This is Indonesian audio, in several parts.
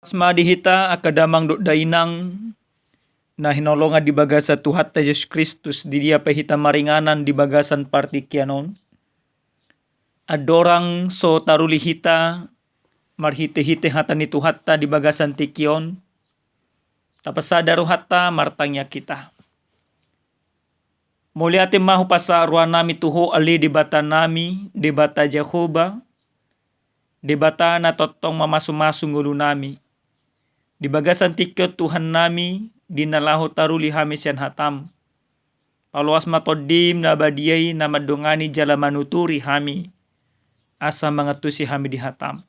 Asmadihita akadamang do dainang na hinolongan di bagasa Tuhan ta Yesus Kristus di dia pehita maringanan di bagasan partikianon. Adorang so tarulihita marhite-hite hata ni Tuhatta di bagasan tikion. Tapasadaru hatta martangnya kita. Muliate mahu pasa ruan nami tuho ali di bata nami, di bata Jehovah, di bata na totong mamasu-masu ngulu nami. Di bagasan tikyot Tuhan nami, di nalaho taruli hami siyan hatam. Paluas matodim na badiyay na madungani jala manuturi hami, asa mangatusi hami di hatam.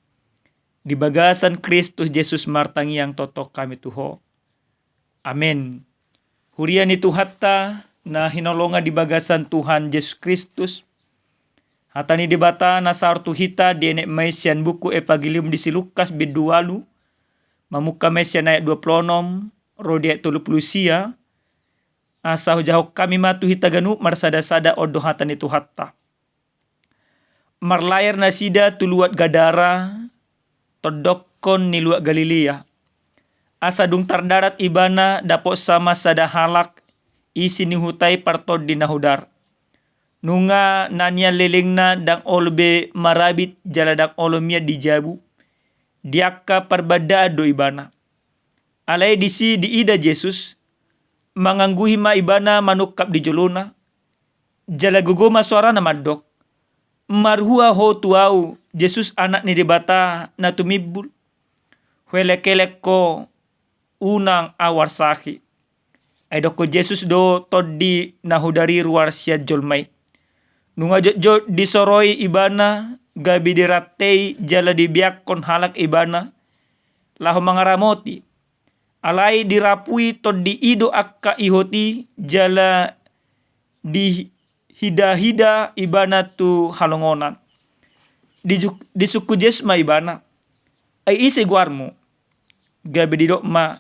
Di bagasan Kristus Jesus martangi yang totok kami tuho. Amen. Hurian itu hatta na hinolonga di bagasan Tuhan Yesus Kristus. Hatani di bata na sartu hita di enek maisian buku epagilium di si Lukas bidualu. Mamuka mesya naik 26, rodi ayat 30 asa hujahok kami matu hita ganu marsada-sada odo hatan itu hatta. Marlayar nasida tuluat Gadara, todokon ni luat Galilea. Asa dung tardarat ibana dapot sama sada halak isi ni hutai partod di nahudar. Nunga nanya lelengna dang olbe marabit jala dang olomia di jabu. Diaka perbadado ibana. Alai disi di ida Jesus mangangguhi ma ibana manukap di jolona. Jala gugoma suara na madok. Marhua ho tuau Jesus anak ni debata na tumibul. Huelek-elek ko unang awar sahi. Ay doko Jesus do todi nahudari ruar siya jolmay. Nunga jod disoroi ibana gabi diratei jala dibiak kon halak ibana laho mangaramoti alai dirapui to di ido akka ihoti jala di hida-hida ibana tu halongonan di suku jesma ibana ay isi guarmu gabi didok ma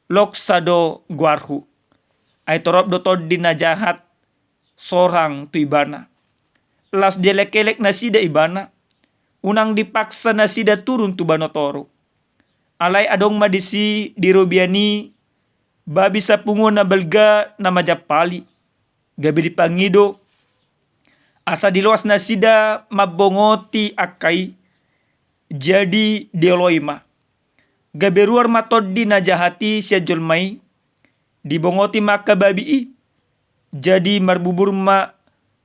loksado guarhu ay torop do to di najahat sorang tu ibana. Las jelek-elek nasida ibana. Unang dipaksa nasida turun tu banotoro. Alai adong madisi dirobiani. Babi sapungo na balga na majapali. Gabi dipangido. Asa diluas nasida mabongoti akai. Jadi dioloima. Gabi ruar matodi najahati siya jolmai. Dibongoti maka babi i. Jadi marbubur ma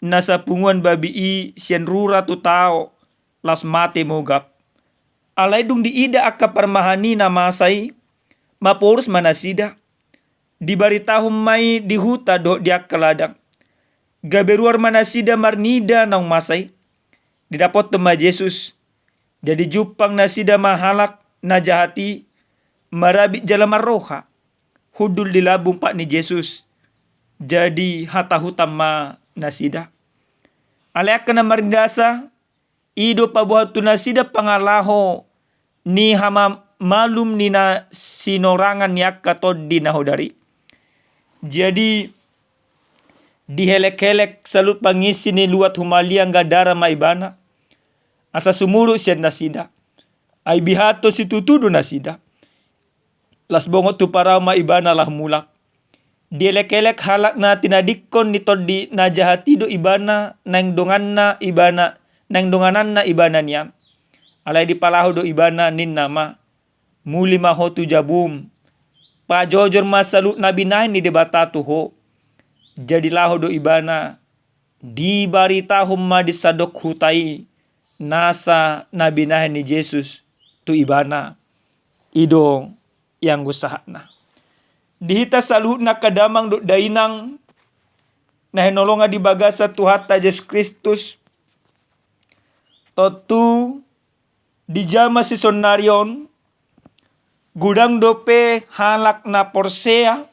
nasa punguan babi i sian rura tu tao las mate mogap. Alai dung di ida akka parmahani na masai maporus manasida. Dibaritahum mai di huta do di akka ladang. Gaberuar manasida marnida nang masai. Didapot tema Jesus. Jadi jupang nasida mahalak najahati marabit jala marroha. Hudul di labung pak ni Jesus. Jadi hata hutam ma nasida. Alek na marindasa ido pabuhat tu nasida pangalaho ni hama malum ni na sinorangan yakka tod di nahodari. Jadi dihelek-helek salut pangisi ni luat humaliang Gadara maibana. Asa sumuru siya nasida. Ay bihato si tutudo nasida. Las bongot tu para maibana lah mulak. Dielek-elek halak na tinadikon ni todi najahati do ibana nang donganna ibana nang dongananna ibana niyan. Alai dipalaho do ibana nin nama muli maho tu jabum. Pajojor masalut nabi nain ni debata tuho. Jadi laho do ibana dibaritahum ma disadok hutai nasa nabi nain ni Jesus tu ibana ido yang gusahna. Dihita saluhut na kadamang do dainang na hinolonga di bagasa Tuhan ta Yesus Kristus. Totu di jama si sonarion gudang dope halak na porsea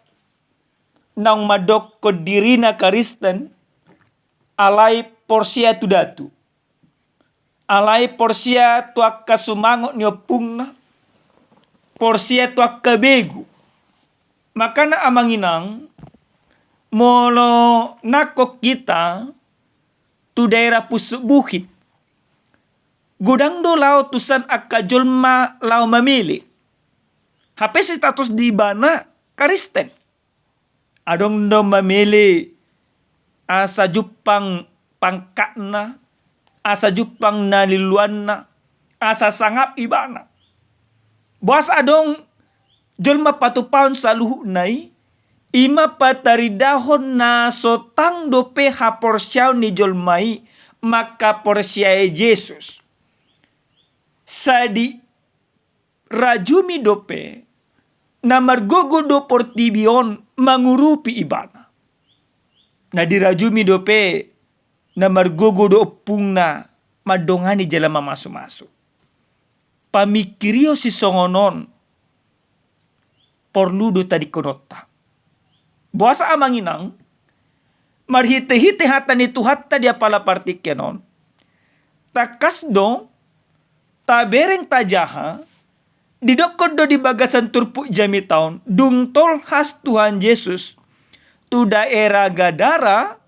nang madok ko diri na Kristen alai porsia tu datu. Alai porsia tu akka sumangot nyopung na. Porsia tu akka begu. Maka na amanginang molo nakok kita tu daerah pusuk bukit. Gudang do lao tusan akka jolma lao mamili. HP status di bana Kristen. Adong do mamili asa jupang pangkatna, asa jupang naliluanna, asa sangap ibana. Buas adong jolma patupaon sa luhu nai, ima pataridahon na sotang dope haporsyaw ni jolmai, maka porsyai Jesus. Sadi rajumi dope, na margogo do portibion mangurupi ibana. Na dirajumi dope, na margogo do opungna madongani jalama masu-masu. Pamikirio si songonon, porludo tadi konota. Buasa amanginang, marhite-hite hata ni tuhatta dia pala partikenon. Takas do, tabereng tajaha, didokod do di bagasan turpu jami taon, dungtol khas Tuhan Yesus, tu daerah Gadara,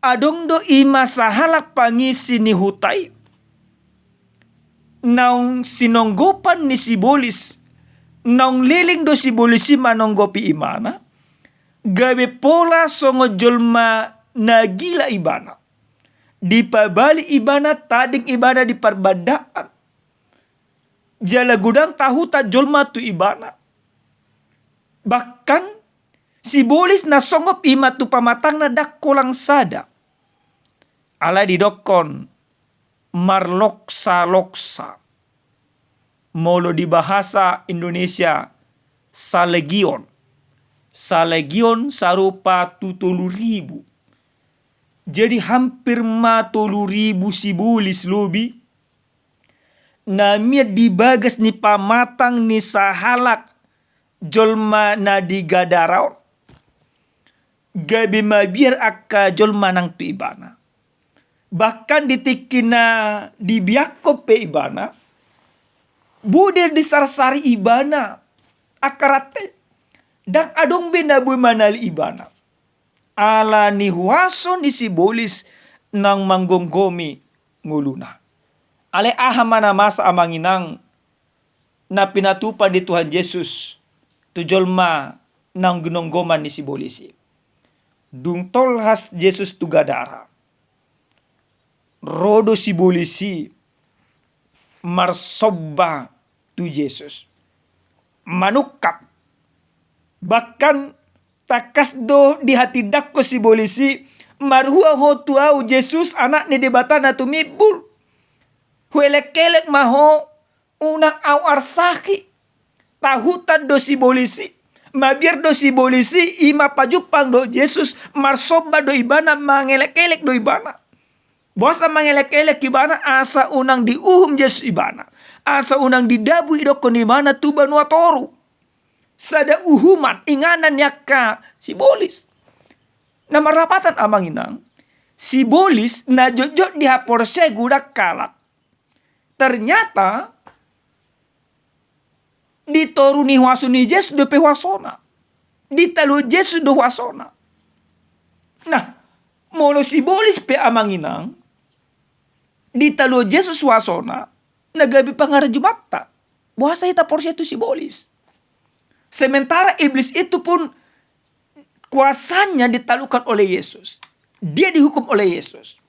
adong do ima sahalak pangisi ni hutai. Naung sinonggopan ni sibolis, naung liling do sibolisi manonggopi imana, gabe pola songo jolma nagila ibana. Di pabali ibana tading ibana di perbadaan. Jala gudang tahu ta jolma tu ibana. Bahkan sibolis na songop ima tu pamatang na dakolang sada. Ala didokon marloksa-loksa. Molo di bahasa Indonesia salegion. Salegion sarupa 70.000. Jadi hampir 30.000 sibulis lobi. Namia dibagas ni pamatang ni sahalak jolma na di Gadaraon. Gabi mabiar akka jolma nang tu ibana. Bahkan ditikina di biakop pe ibana. Bude disarsari ibana akarate. Dan adong benabu manali ibana. Ala ni huaso ni sibolis nang manggonggomi nguluna. Ale ahamana masa amanginang na pinatupan di Tuhan Yesus tujolma nang ginonggoman ni sibolisi. Dungtol has Yesus tu Gadara. Rodo sibolisi marsoba tu Yesus. Manukap. Bahkan takas do di hati dakko sibolisi marhua ho tuau Yesus anak ni debatana tumibul. Huelek-kelek maho unang au arsaki. Tahutan do sibolisi. Mabiar do sibolisi ima pajupang do Yesus marsoba do ibana mangelek-kelek do ibana. Bosa mangelek-kelek ibana asa unang diuhum Yesus ibana. Asa unang didabu idokon ibana tuban watoru. Sada uhuman inganan yaka sibolis. Na marapatan amanginang sibolis na jojot dihaporsya gudak kalak. Ternyata ditoru ni huasu ni Yesus do pe huasona. Ditalu Yesus do huasona. Nah, molo sibolis pe amanginang ditalu Yesus huasona nagabi pangara Jumatta. Buasa hita porsya itu sibolis. Sementara iblis itu pun kuasanya ditalukan oleh Yesus. Dia dihukum oleh Yesus.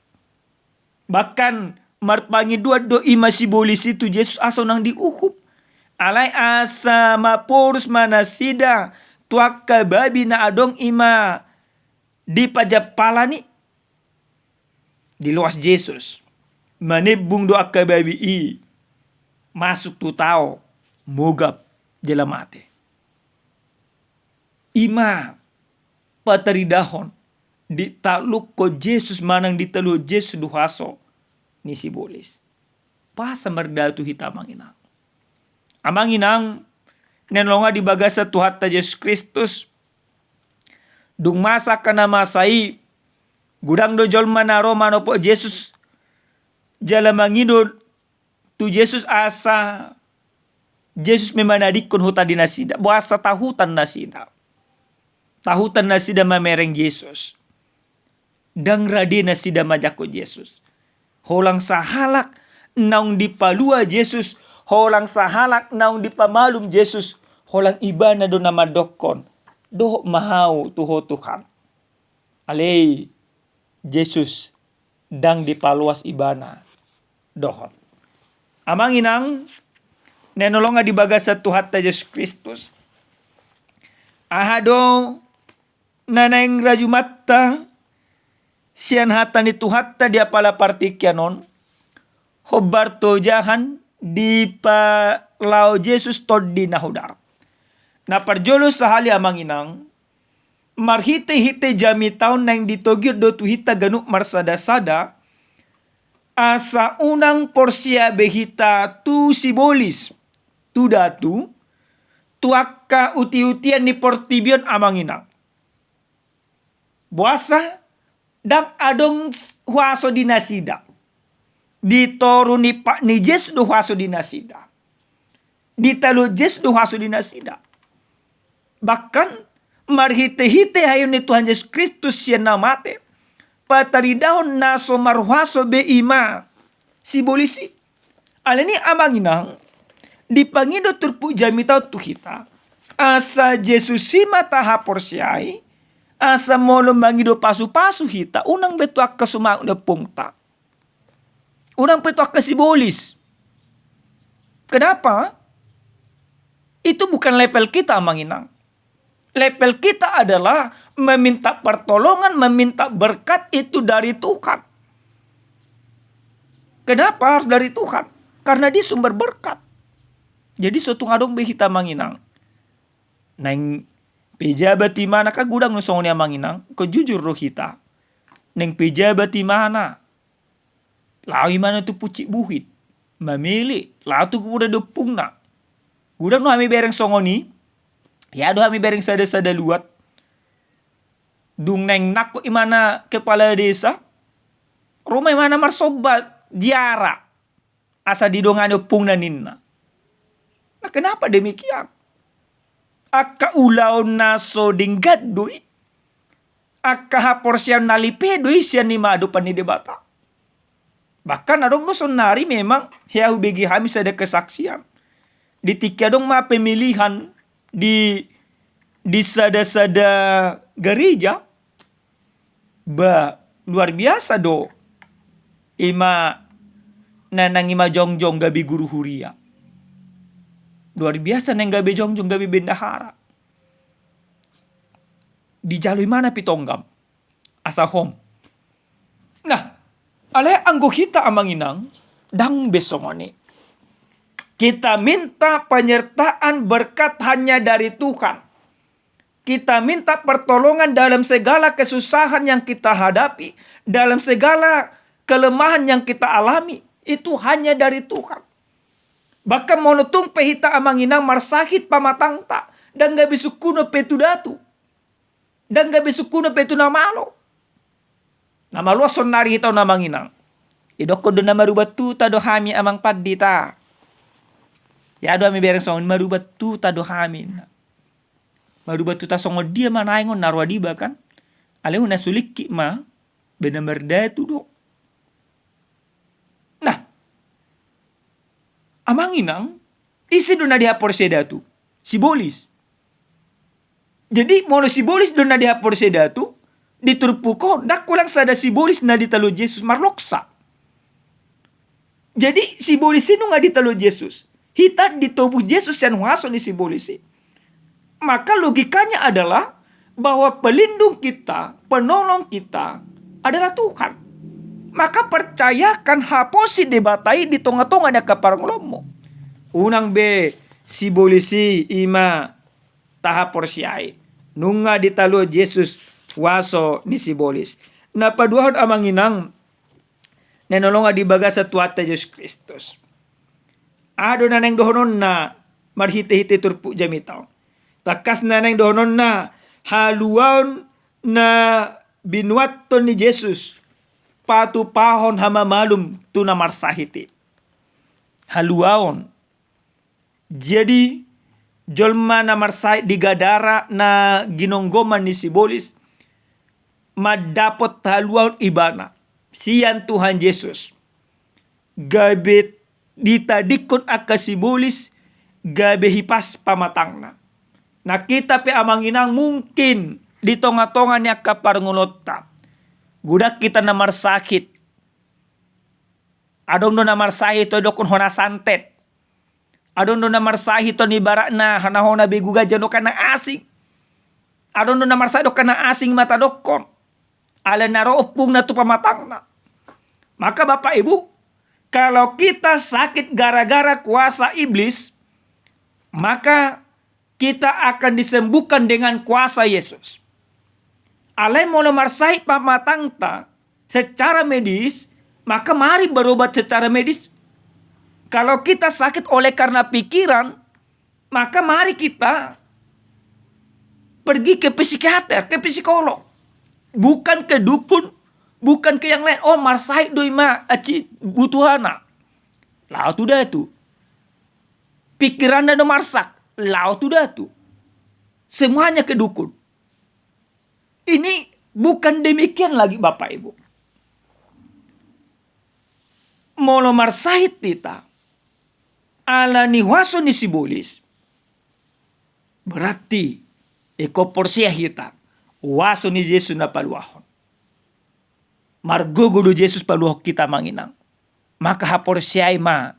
Bahkan marpangi dua do ima sibolis itu Yesus asa nang dihukum. Alai asa mapurus manasida tuaka babi na adong ima di pajapalani di luas Yesus. Manibung do akka babi i masuk tu tao mogap jela mate. Ima pataridahon ditaluk ko Yesus manang ditalu Yesus duhaso ni sibolis. Pasa merdatu hitamanginang. Amanginang nenonga di bagasa Tuhatta Yesus Kristus dung masa kana masai gudang do jolma naro manopo Yesus jala mangido tu Yesus asa Yesus memanadikon huta di nasida buasa tahutan nasida. Tahutan nasida mamereng Yesus. Dang radi nasida majako Yesus. Holang sahalak naung dipalua Yesus holang sahalak naung di pamalum Yesus, holang ibana do nama dokon. Do mahau tuho Tuhan. Alei Yesus dang dipaluas ibana dohon. Amang inang nenolonga di bagasa Tuhan Yesus Kristus. Ahado naneng rajumatta sian hata ni Tuhatta dia pala partikyanon hobarto jahan di pa lao Jesus toddi nahudar. Na parjolo sahali amang inang marhite-hite jami taon nang ditogir do tuhita ganuk marsada-sada asa unang porsia behita tu sibolis tu datu tu akka uti-utian ni portibion amang inang. Buasa dak adong huaso dinasida. Ditoru ni pak ni Jes do huaso dinasida. Ditalu Jes do huaso dinasida. Bahkan marhite-hite hayo ni Tuhan Yesus Kristus siya namate. Pataridahon naso marhuaso be ima sibolisi. Alani amang inang dipangido turpu jami tau tuhita. Asa Yesus sima taha porsiai. Asa molo mangido pasu-pasu hita. Unang betu akka sumaung na pungta. Unang betu akka sibolis. Kenapa? Itu bukan level kita amang inang. Level kita adalah meminta pertolongan, meminta berkat itu dari Tuhan. Kenapa harus dari Tuhan? Karena dia sumber berkat. Jadi suatu ngadong behita manginang. Neng pejabat di mana ka gudang nusong ni manginang? Ko jujur roh kita. Neng pejabat di mana? Lawi mana tu pucik buhit. Mamili. Lau tu kuda dupung na. Gudang no kami bereng songoni. Ya do kami bereng sada-sada luat. Dung neng nak ko imana kepala desa. Rumah mana marsobat diara. Asa didongan pung na ninna. Nah kenapa demikian? Akka ulaw naso dinggat doi. Akka hapor siya nalipe doi siya ni madu panidebata. Bahkan adong musonari memang hiahu begi hamis ada kesaksian. Ditika dong ma pemilihan di sada-sada gereja. Luar biasa do. Nanang ima jongjong gabi guru huria. Luar biasa neng gabi jongjong gabi bendahara. Di jalui mana pitonggam. Asa home. Nah, alay anggo kita amang inang dang besongoni. Kita minta penyertaan berkat hanya dari Tuhan. Kita minta pertolongan dalam segala kesusahan yang kita hadapi. Dalam segala kelemahan yang kita alami. Itu hanya dari Tuhan. Bahkan monotung pehita amang inang marsakit pamatang tak. Dan gak bisukuno petu datu. Dan gak bisukuno petu namalo. Nama luas sonari hitaw namang inang. Idoko do na marubat tu tado hami amang padita. Ya do ami bereng songon marubat tu tado hami. Marubat tu ta songon dia manaingon narwa diba kan. Alehu na sulikki ma. Benar tu do. Nah. Amang inang. Isi do na dihapor sedatu. Sibolis. Jadi mono sibolis do na dihapor sedatu. Diturpuko. Dak kulang sada sibolis na ditalo Yesus marloksa. Jadi sibolis inu nga ditalo Yesus. Hita di tubuh Yesus yang huaso ni sibolisi. Maka logikanya adalah bahwa pelindung kita, penolong kita adalah Tuhan. Maka percayakan haposi debatai di tonga-tonga na kaparanglomo. Unang be sibolisi ima taha porsiai. Nunga ditalo Yesus huaso ni sibolis. Na paduahon amang inang nenolonga di bagasa tuata Yesus Kristus. Ado na neng dohonon na marhite-hite turpu jamitaw. Takas na neng dohonon na haluaon na binuaton ni Jesus. Patupahon hamamalum tu na marsahiti. Haluaon. Jadi jolma na marsahit di gadara na ginonggoman ni sibolis. Madapot haluaon ibana. Siyan Tuhan Yesus. Gabit ditadikon aka sibulis gabe hipas pamatangna. Nah kita pe amanginang mungkin di tonga-tonga niya kaparngulota. Gudak kita namar sakit. Adong do namar sakit to dokon hona santet. Adong do namar sakit to ni barakna hana-hona beguga jano kana asing. Adong do namar sakit do kana asing mata dokon. Ala naropung na tu pamatangna. Maka Bapak Ibu, kalau kita sakit gara-gara kuasa iblis, maka kita akan disembuhkan dengan kuasa Yesus. Alai mau marsai pamatangta secara medis, maka mari berobat secara medis. Kalau kita sakit oleh karena pikiran, maka mari kita pergi ke psikiater, ke psikolog. Bukan ke dukun, bukan ke yang lain. Oh marsai doi ma aci butuhana. Lau tu dah tu. Pikiran dan marsak. Lau tu dah tu. Semuanya ke dukun. Ini bukan demikian lagi Bapak Ibu. Molo marsahit kita. Ala ni waso ni sibulis. Berarti eko porsia kita. Waso ni Yesus na paluahon. Margogo do Yesus paluah kita manginang. Maka haporsiay ma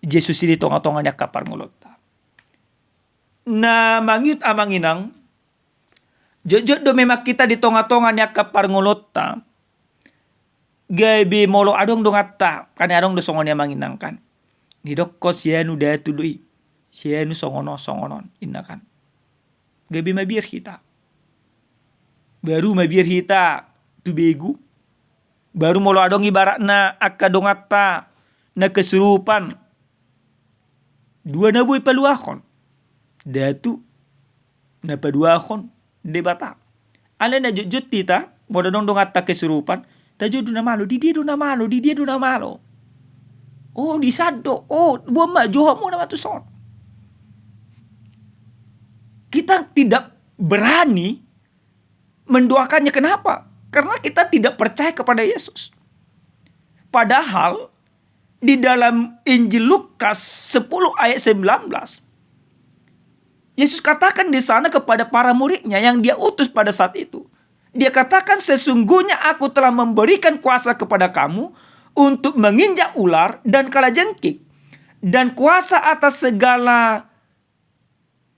Yesus ini tonga-tonga niya kaparngulota. Na mangit amanginang. Jojot do memak kita di tonga-tonga niya kaparngulota. Gabi molo adong do ngata. Kani adong do songon niya manginang kan. Nidokot siya nu daya tului. Siya nu songonon. Inakan. Gabi mabir kita. Baru mabir kita tu begu. Baru molo adong ibarat na akadongata na kesurupan. Dua na buhay paluakon. Datu na paduakon debata. Ala na jujut tita. Molo dong dongata kesurupan. Tajo do na malo. Di dia do na malo. Oh di sado. Oh buama joho mo na matuson. Kita tidak berani mendoakannya. Kenapa? Karena kita tidak percaya kepada Yesus. Padahal di dalam Injil Lukas 10 ayat 19, Yesus katakan di sana kepada para muridnya yang dia utus pada saat itu. Dia katakan, sesungguhnya aku telah memberikan kuasa kepada kamu untuk menginjak ular dan kalajengking, dan kuasa atas segala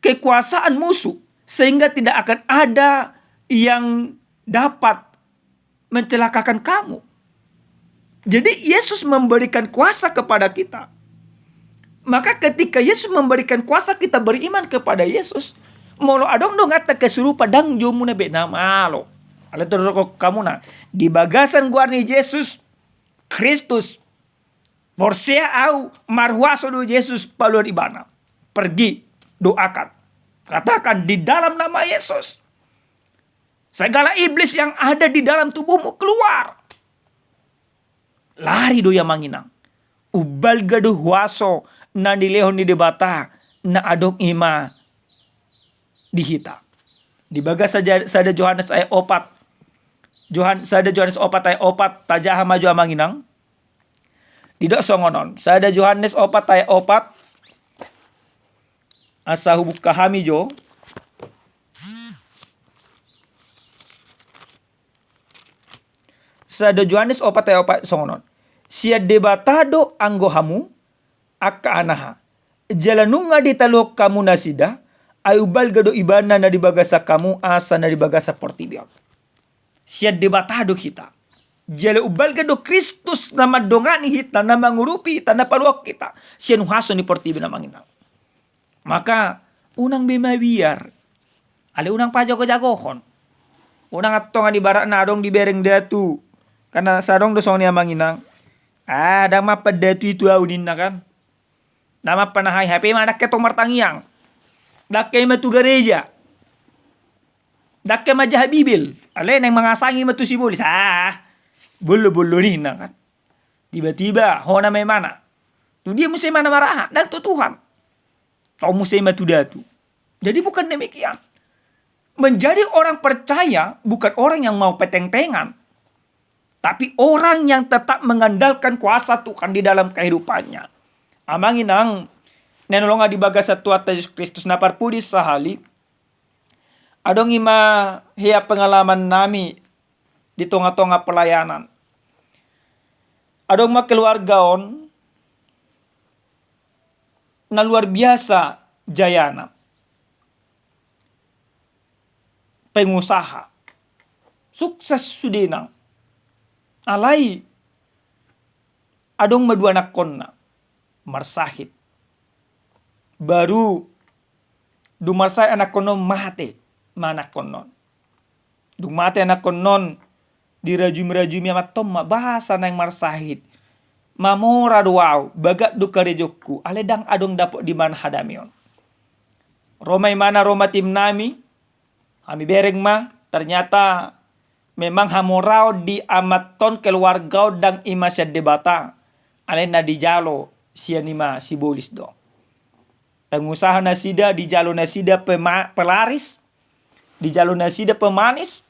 kekuasaan musuh, sehingga tidak akan ada yang dapat mencelakakan kamu. Jadi Yesus memberikan kuasa kepada kita. Maka ketika Yesus memberikan kuasa, kita beriman kepada Yesus. Molo adong dong ngata kesurupan dang jomu na be namalo. Ala toroko kamu na di bagasan guarni Yesus Kristus. Porsia au marhuaso do Yesus paluar ibana. Pergi doakan. Katakan di dalam nama Yesus. Segala iblis yang ada di dalam tubuhmu keluar. Lari do yang manginang. Ubal gaduh waso na dilehon di debata na adong ima dihita. Dibaga sada Yohanes ayat 4. Sada Yohanes 4 ayat 4 tajaha maju amanginang. Tidak songonon. Sada Yohanes 4 ayat 4. Asa hubuk kahami jo. Sada Yohanes 4 ayat 4 songonon. Sia debatado anggohamu akka anaha. Jalanunga di talok kamu nasida. Ayubal gado ibana na dibagasa kamu asa na dibagasa portibiyot. Sia debatado kita. Jala ubal gado Kristus na madongani hita na mangurupi hita na paluak kita. Sia nuhaso ni portibi na manginang. Maka unang bimabiar. Ale unang pajago-jagohon. Unang atong di barak na adong di bereng datu. Karena sarong dosong niya manginang. Dama pa datu itu aunin na kan. Dama pa nahay happy manak ketong martangiang. Dakkay matu gereja. Dakkay majah bibil. Ale nang mangasangi matu sibulis. Bulu-bulu ni na kan. Tiba-tiba hona may mana. Tu dia mesti mana marah. Dan tu Tuhan. Kau mesti matu datu. Jadi bukan demikian. Menjadi orang percaya bukan orang yang mau peteng-tengan. Tapi orang yang tetap mengandalkan kuasa Tuhan di dalam kehidupannya. Amanginang nenulunga di baga sa tuat Yesus Kristus na parpudi sahali. Adong ima hiya pengalaman nami di tonga-tonga pelayanan. Adong makeluargaon na luar biasa jayana. Pengusaha. Sukses sudinang. Alay. Adong madua anak konna. Marsahit. Baru dumarsay anak konon mate. Manak konon. Dumate anak konon. Dirajumi-rajumi amat tom bahasa na yang marsahit. Mamora duwaw. Bagat dukarejokku. Aledang adong dapok di mana hadamion. Romay mana Roma tim nami. Kami bereng ma. Ternyata memang hamorao di amaton keluarga dang ima siya debata. Alena di jalo siya nima si bolis do. Pengusaha na sida di jalo na sida pelaris. Di jalo na sida pemanis.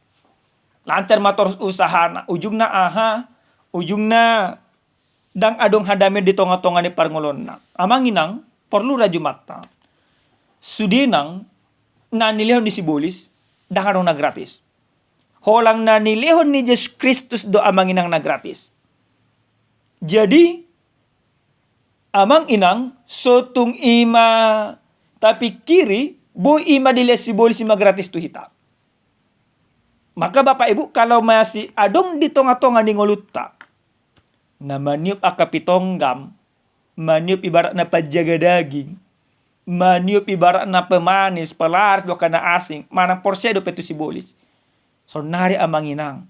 Lancar motor usaha na. Ujungna ujungna dang adong hadame di tonga-tonga ni parngolon na. Amanginang perlu rajumata. Sudinang nanilihon di si bolis dang adong na gratis. Holang nanilihon ni Jesus Kristus do amanginang na gratis. Jadi amang inang sotung ima tapi kiri boy ima dilihat si bolis ima gratis tu hita. Maka Bapak Ibu kalau masih adong di tonga-tonga ni ngoluta na maniup akapitonggam, maniup ibarat na pajaga daging, maniup ibarat na pemanis, pelaris do kana asing, mana porsia do petu si bolis. So nari amanginang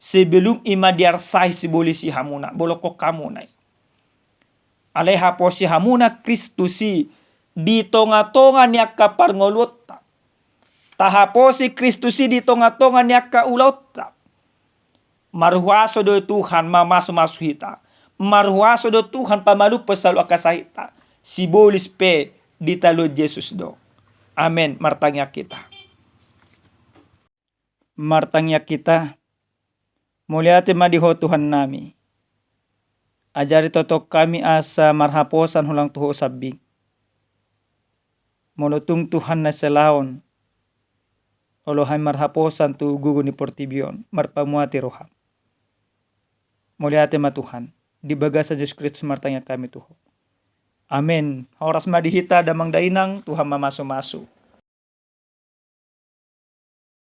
sebelum ima diarsai si bolis si hamuna boloko kamu nai. Aleha po si hamuna Kristusi di tonga-tonga niya kaparngolota. Tahapo si Kristusi di tonga-tonga niya kaulota. Marhuaso do Tuhan mamaso-maso hita. Marhuaso do Tuhan pamalu pesalu akasahita. Si bolis pe di talo Jesus do. Amen. Martangya kita. Martangya kita. Muliate madiho Tuhan nami. Ajari totok kami asa marhaposan hulang tuho sabing. Monotung Tuhan na selaon. Olohai marhaposan tu gugu ni portibion. Marpamuati roham. Muliate ma Tuhan. Di bagasa Jesus Kristus martanya kami tuho. Amen. Horas madihita damang dainang Tuhan mamaso-maso.